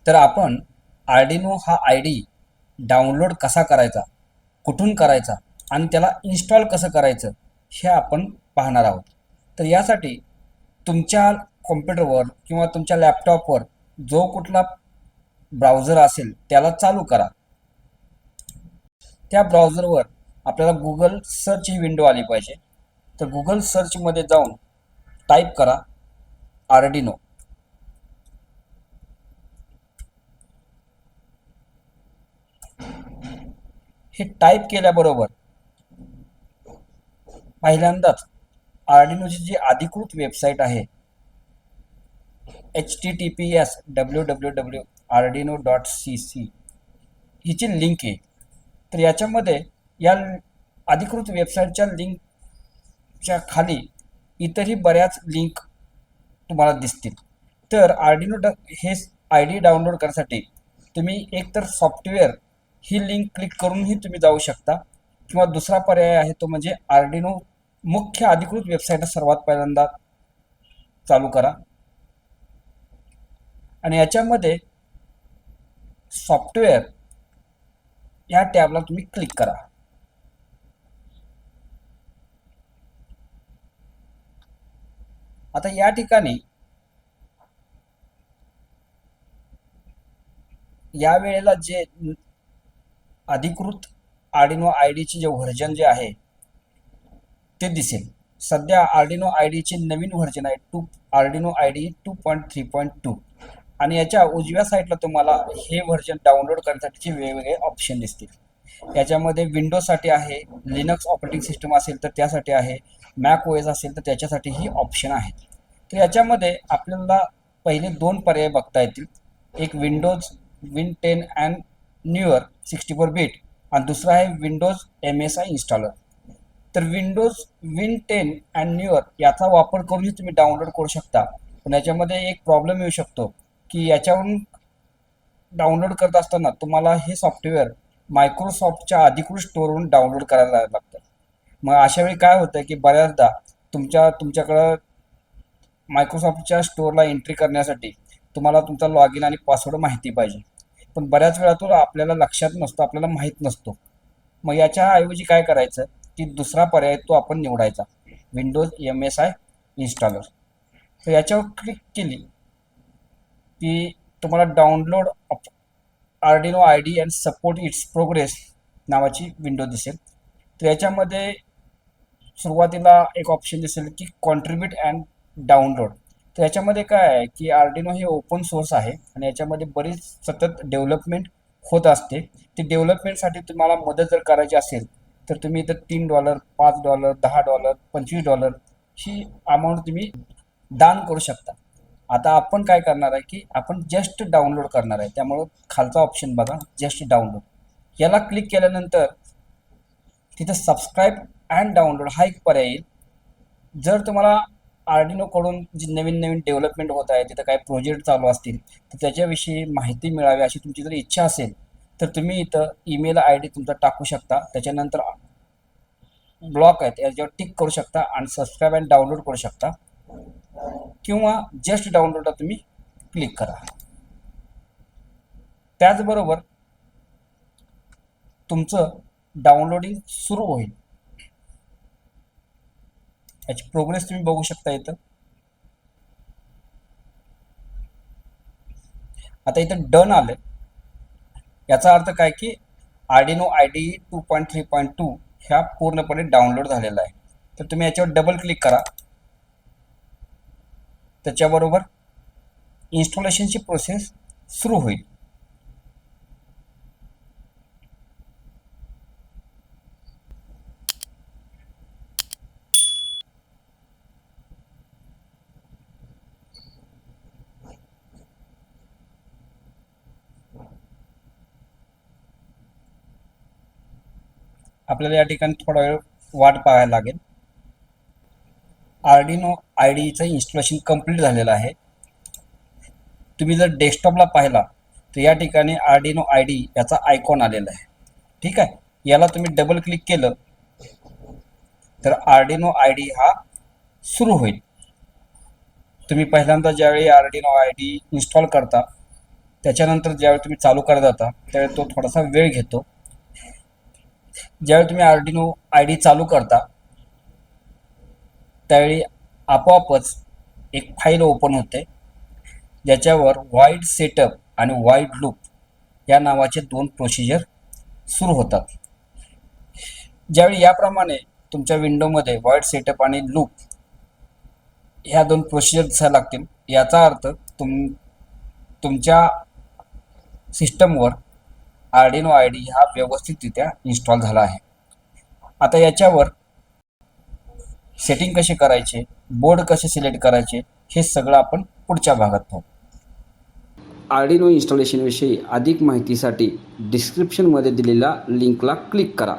तर आपण आर्डिनो हा आय डी डाउनलोड कसा करायचा, कुठून करायचा आणि त्याला इन्स्टॉल कसं करायचं हे आपण पाहणार आहोत. तर यासाठी तुमच्या कॉम्प्युटरवर किंवा तुमच्या लॅपटॉपवर जो कुठला ब्राउझर असेल त्याला चालू करा. त्या ब्राउझरवर आपल्याला गुगल सर्च ही विंडो आली पाहिजे. तर गुगल सर्चमध्ये जाऊन टाईप करा आर्डिनो. हे टाईप केल्याबरोबर पहिल्यांदाच आर्डिनोची जी अधिकृत वेबसाईट आहे https://arduino.cc हिची लिंक आहे. तर याच्यामध्ये या अधिकृत वेबसाईटच्या लिंकच्या खाली इतरही बऱ्याच लिंक तुम्हाला दिसतील. तर हे आय डी डाउनलोड करण्यासाठी तुम्ही एकतर सॉफ्टवेअर ही लिंक क्लिक करूनही तुम्ही जाऊ शकता, किंवा दुसरा पर्याय आहे तो म्हणजे आर्डिनो मुख्य अधिकृत वेबसाईट सर्वात पहिल्यांदा चालू करा आणि याच्यामध्ये सॉफ्टवेअर या टॅबला तुम्ही क्लिक करा. आता या ठिकाणी या वेळेला जे अधिकृत आर्डिनो आय डीचे जे व्हर्जन जे आहे ते दिसेल. सध्या आर्डिनो आय डीचे नवीन व्हर्जन आहे आर्डिनो आय डी 2.3.2 आणि याच्या उजव्या साईडला तुम्हाला हे व्हर्जन डाउनलोड करण्यासाठीचे वेगवेगळे ऑप्शन दिसतील. याच्यामध्ये विंडोजसाठी आहे, लिनक्स ऑपरेटिंग सिस्टम असेल तर त्यासाठी आहे, मॅक ओएस असेल तर त्याच्यासाठीही ऑप्शन आहेत. तर याच्यामध्ये आपल्याला पहिले दोन पर्याय बघता येतील. एक Windows win 10 and newer 64 bit आणि दुसरा आहे विंडोज MSI इन्स्टॉलर. तर विंडोज विन 10 अँड न्यूअर याचा वापर करूनही तुम्ही डाउनलोड करू शकता. पण याच्यामध्ये एक प्रॉब्लेम येऊ शकतो की याच्यावरून डाउनलोड करत असताना तुम्हाला हे सॉफ्टवेअर मायक्रोसॉफ्टच्या अधिकृत स्टोअरवरून डाउनलोड करायला लागतं. मग अशा वेळी काय होतं की बऱ्याचदा तुमच्याकडं मायक्रोसॉफ्टच्या स्टोअरला एंट्री करण्यासाठी तुम्हाला तुमचा लॉग इन आणि पासवर्ड माहिती पाहिजे, पण बऱ्याच वेळा तो आपल्याला लक्षात नसतो, आपल्याला माहीत नसतो. मग याच्याऐवजी काय करायचं की दुसरा पर्याय तो आपण निवडायचा, विंडोज MSI इन्स्टॉलर. तर याच्यावर क्लिक केली की तुम्हाला download Arduino I D and support it's progress नावाची विंडो दिसेल. तर याच्यामध्ये सुरुवातीला एक ऑप्शन दिसेल की कॉन्ट्रीब्यूट अँड डाउनलोड. तर याच्यामध्ये काय आहे की आर्डिनो हे ओपन सोर्स आहे आणि याच्यामध्ये बरीच सतत डेव्हलपमेंट होत असते. ती डेव्हलपमेंटसाठी तुम्हाला मदत जर करायची असेल तर तुम्ही इथं $3, $5, $10, $25 ही अमाऊंट तुम्ही दान करू शकता. आता आपण काय करणार आहे की आपण जस्ट डाउनलोड करणार आहे, त्यामुळं खालचा ऑप्शन बघा, जस्ट डाउनलोड. याला क्लिक केल्यानंतर तिथं सबस्क्राईब अँड डाउनलोड हा एक पर्याय येईल. जर तुम्हाला आर्डिनोकडून जी नवीन नवीन डेव्हलपमेंट होत आहे, तिथं काही प्रोजेक्ट चालू असतील तर त्याच्याविषयी माहिती मिळावी अशी तुमची जर इच्छा असेल तर तुम्ही इथं ईमेल आय डी तुमचा टाकू शकता. त्याच्यानंतर ब्लॉक आहेत याच्यावर टिक करू शकता आणि सबस्क्राईब अँड डाउनलोड करू शकता, किंवा जस्ट डाउनलोडला तुम्ही क्लिक करा. त्याचबरोबर तुमचं डाउनलोडिंग सुरू होईल. याची प्रोग्रेस तुम्ही बघू शकता इथं. आता इथं डन आलं. याचा अर्थ काय की आर्डिनो आय डी 2.3.2 ह्या पूर्णपणे डाउनलोड झालेला आहे. तर तुम्ही याच्यावर डबल क्लिक करा. त्याच्याबरोबर इन्स्टॉलेशनची प्रोसेस सुरू होईल. आपल्याला या ठिकाणी थोडा वेळ वाट पाहायला लागेल. आर्डिनो आय डीचं इन्स्टॉलेशन कंप्लीट झालेलं आहे. तुम्ही जर डेस्कटॉपला पाहिला तर या ठिकाणी आर्डिनो आय डी याचा आयकॉन आलेला आहे. ठीक आहे, याला तुम्ही डबल क्लिक केलं तर आर्डिनो आय डी हा सुरू होईल. तुम्ही पहिल्यांदा ज्यावेळी आर्डिनो आय डी इन्स्टॉल करता त्याच्यानंतर ज्यावेळी तुम्ही चालू करत जाता त्यावेळी तो थोडासा वेळ घेतो. ज्यावेळी तुम्ही आर्डिनो आय डी चालू करता त्यावेळी आपोआपच एक फाईल ओपन होते, ज्याच्यावर व्हाईट सेटअप आणि व्हाईट लूप या नावाचे दोन प्रोसिजर सुरू होतात. ज्यावेळी याप्रमाणे तुमच्या विंडोमध्ये व्हाईट सेटअप आणि लूप ह्या दोन प्रोसिजर दिसायला लागतील, याचा अर्थ तुमच्या सिस्टमवर आर्डिनो आय डी हा व्यवस्थितरित्या इन्स्टॉल झाला आहे. आता याच्यावर सेटिंग कशी करायचे, बोर्ड कसे सिलेक्ट करायचे, हे सगळं आपण पुढच्या भागात पाहू. आर्डिनो इन्स्टॉलेशनविषयी अधिक माहितीसाठी डिस्क्रिप्शनमध्ये दिलेल्या लिंकला क्लिक करा.